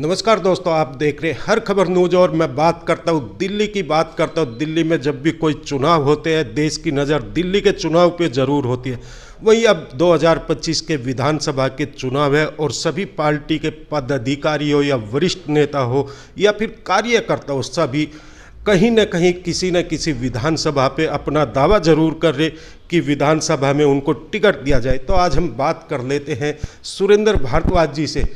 नमस्कार दोस्तों, आप देख रहे हैं हर खबर न्यूज और मैं बात करता हूं दिल्ली की। बात करता हूं दिल्ली में जब भी कोई चुनाव होते हैं देश की नज़र दिल्ली के चुनाव पे ज़रूर होती है। वहीं अब 2025 के विधानसभा के चुनाव है और सभी पार्टी के पदाधिकारी हो या वरिष्ठ नेता हो या फिर कार्यकर्ता हो, सभी कहीं न कहीं किसी न किसी विधानसभा पे अपना दावा जरूर कर रहे कि विधानसभा में उनको टिकट दिया जाए। तो आज हम बात कर लेते हैं सुरेंद्र भारद्वाज जी से,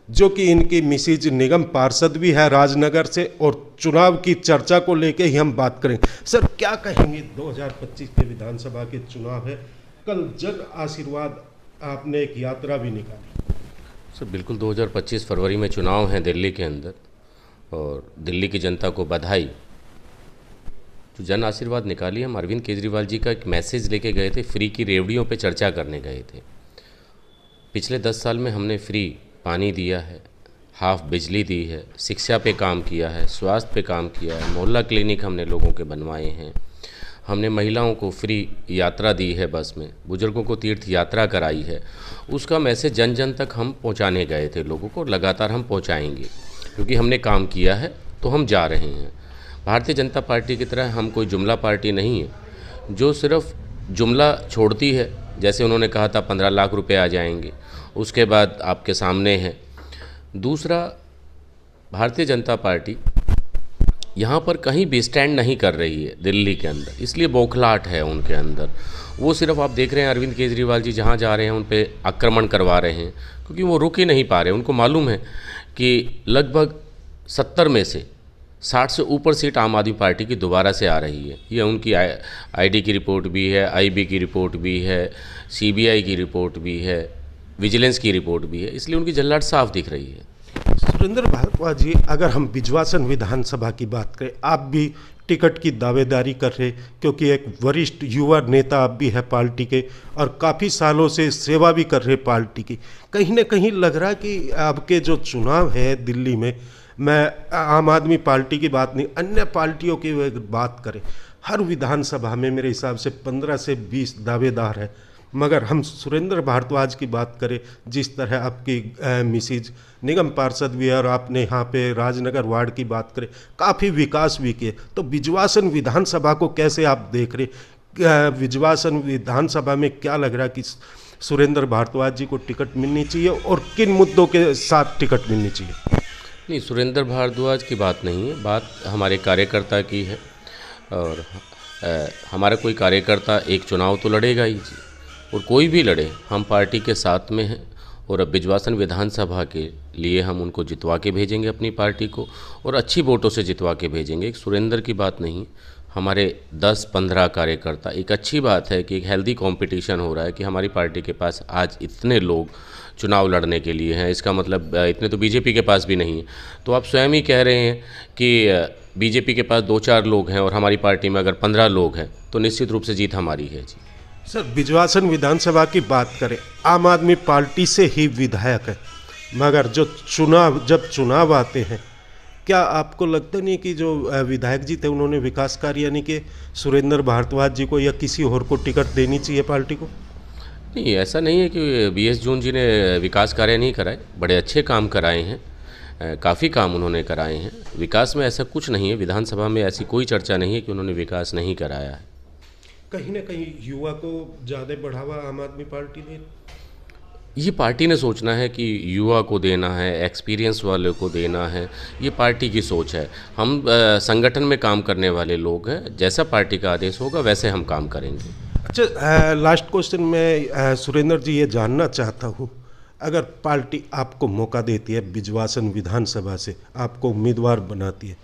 जो कि इनकी मिसिज निगम पार्षद भी है राजनगर से, और चुनाव की चर्चा को लेके ही हम बात करेंगे। सर, क्या कहेंगे? 2025 के विधानसभा के चुनाव है, कल जन आशीर्वाद आपने एक यात्रा भी निकाली। सर बिल्कुल 2025 फरवरी में चुनाव हैं दिल्ली के अंदर, और दिल्ली की जनता को बधाई। जो जन आशीर्वाद निकाली, हम अरविंद केजरीवाल जी का एक मैसेज लेके गए थे। फ्री की रेवड़ियों पे चर्चा करने गए थे। पिछले 10 साल में हमने फ्री पानी दिया है, हाफ बिजली दी है, शिक्षा पे काम किया है, स्वास्थ्य पे काम किया है, मोहल्ला क्लिनिक हमने लोगों के बनवाए हैं, हमने महिलाओं को फ्री यात्रा दी है, बस में बुजुर्गों को तीर्थ यात्रा कराई है। उसका मैसेज जन जन तक हम पहुंचाने गए थे लोगों को। लगातार हम पहुंचाएंगे, क्योंकि हमने काम किया है तो हम जा रहे हैं। भारतीय जनता पार्टी की तरह हम कोई जुमला पार्टी नहीं है जो सिर्फ जुमला छोड़ती है। जैसे उन्होंने कहा था 15 लाख रुपए आ जाएंगे, उसके बाद आपके सामने है। दूसरा, भारतीय जनता पार्टी यहाँ पर कहीं भी स्टैंड नहीं कर रही है दिल्ली के अंदर, इसलिए बौखलाहट है उनके अंदर। वो सिर्फ आप देख रहे हैं अरविंद केजरीवाल जी जहाँ जा रहे हैं उन पे आक्रमण करवा रहे हैं, क्योंकि वो रुक ही नहीं पा रहे। उनको मालूम है कि लगभग 70 में से 60 से ऊपर सीट आम आदमी पार्टी की दोबारा से आ रही है। ये उनकी आईडी की रिपोर्ट भी है, आईबी की रिपोर्ट भी है, सीबीआई की रिपोर्ट भी है, विजिलेंस की रिपोर्ट भी है, इसलिए उनकी जल्लाहट साफ दिख रही है। सुरेंद्र भारद्वाज जी, अगर हम बिजवासन विधानसभा की बात करें, आप भी टिकट की दावेदारी कर रहे, क्योंकि एक वरिष्ठ युवा नेता आप भी है पार्टी के और काफ़ी सालों से सेवा भी कर रहे पार्टी की। कहीं ना कहीं लग रहा है कि आपके जो चुनाव है दिल्ली में, मैं आम आदमी पार्टी की बात नहीं, अन्य पार्टियों की बात करें, हर विधानसभा में मेरे हिसाब से 15 से 20 दावेदार हैं। मगर हम सुरेंद्र भारद्वाज की बात करें, जिस तरह आपकी मिसिज निगम पार्षद भी है और आपने यहाँ पे राजनगर वार्ड की बात करें, काफ़ी विकास भी किए, तो बिजवासन विधानसभा को कैसे आप देख रहे? बिजवासन विधानसभा में क्या लग रहा है कि सुरेंद्र भारद्वाज जी को टिकट मिलनी चाहिए और किन मुद्दों के साथ टिकट मिलनी चाहिए? नहीं, सुरेंद्र भारद्वाज की बात नहीं है, बात हमारे कार्यकर्ता की है। और हमारा कोई कार्यकर्ता एक चुनाव तो लड़ेगा ही जी, और कोई भी लड़े, हम पार्टी के साथ में हैं। और अब बिजवासन विधानसभा के लिए हम उनको जितवा के भेजेंगे अपनी पार्टी को, और अच्छी वोटों से जितवा के भेजेंगे। एक सुरेंद्र की बात नहीं, हमारे 10-15 कार्यकर्ता। एक अच्छी बात है कि एक हेल्दी कंपटीशन हो रहा है कि हमारी पार्टी के पास आज इतने लोग चुनाव लड़ने के लिए हैं। इसका मतलब इतने तो बीजेपी के पास भी नहीं है। तो आप स्वयं ही कह रहे हैं कि बीजेपी के पास 2-4 लोग हैं और हमारी पार्टी में अगर 15 लोग हैं तो निश्चित रूप से जीत हमारी है जी। सर, बिजवासन विधानसभा की बात करें, आम आदमी पार्टी से ही विधायक है, मगर जब चुनाव आते हैं, क्या आपको लगता नहीं कि जो विधायक जी थे उन्होंने विकास कार्य यानी कि सुरेंद्र भारद्वाज जी को या किसी और को टिकट देनी चाहिए पार्टी को? नहीं, ऐसा नहीं है कि बीएस जून जी ने विकास कार्य नहीं कराए, बड़े अच्छे काम कराए हैं, काफ़ी काम उन्होंने कराए हैं। विकास में ऐसा कुछ नहीं है, विधानसभा में ऐसी कोई चर्चा नहीं है कि उन्होंने विकास नहीं कराया है। कहीं ना कहीं युवा को ज़्यादा बढ़ावा आम आदमी पार्टी ने, ये पार्टी ने सोचना है कि युवा को देना है, एक्सपीरियंस वाले को देना है, ये पार्टी की सोच है। हम संगठन में काम करने वाले लोग हैं, जैसा पार्टी का आदेश होगा वैसे हम काम करेंगे। अच्छा, लास्ट क्वेश्चन में सुरेंद्र जी ये जानना चाहता हूँ, अगर पार्टी आपको मौका देती है, बिजवासन विधानसभा से आपको उम्मीदवार बनाती है,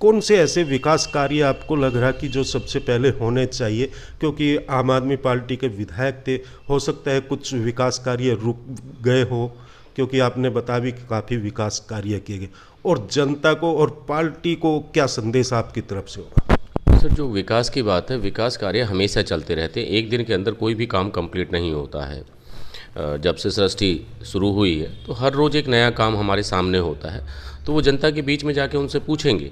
कौन से ऐसे विकास कार्य आपको लग रहा कि जो सबसे पहले होने चाहिए? क्योंकि आम आदमी पार्टी के विधायक थे, हो सकता है कुछ विकास कार्य रुक गए हो, क्योंकि आपने बताया भी कि काफ़ी विकास कार्य किए गए, और जनता को और पार्टी को क्या संदेश आपकी तरफ से होगा? सर, जो विकास की बात है, विकास कार्य हमेशा चलते रहते हैं। एक दिन के अंदर कोई भी काम कंप्लीट नहीं होता है। जब से सृष्टि शुरू हुई है तो हर रोज़ एक नया काम हमारे सामने होता है। तो वो जनता के बीच में जाके उनसे पूछेंगे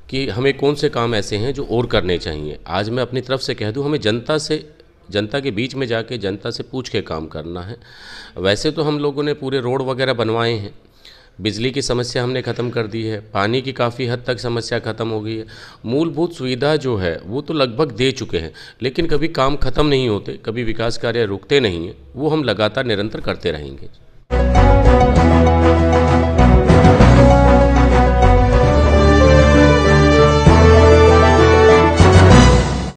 कि हमें कौन से काम ऐसे हैं जो और करने चाहिए। आज मैं अपनी तरफ से कह दूं, हमें जनता के बीच में जाके जनता से पूछ के काम करना है। वैसे तो हम लोगों ने पूरे रोड वगैरह बनवाए हैं, बिजली की समस्या हमने ख़त्म कर दी है, पानी की काफ़ी हद तक समस्या ख़त्म हो गई है, मूलभूत सुविधा जो है वो तो लगभग दे चुके हैं, लेकिन कभी काम ख़त्म नहीं होते, कभी विकास कार्य रुकते नहीं हैं, वो हम लगातार निरंतर करते रहेंगे।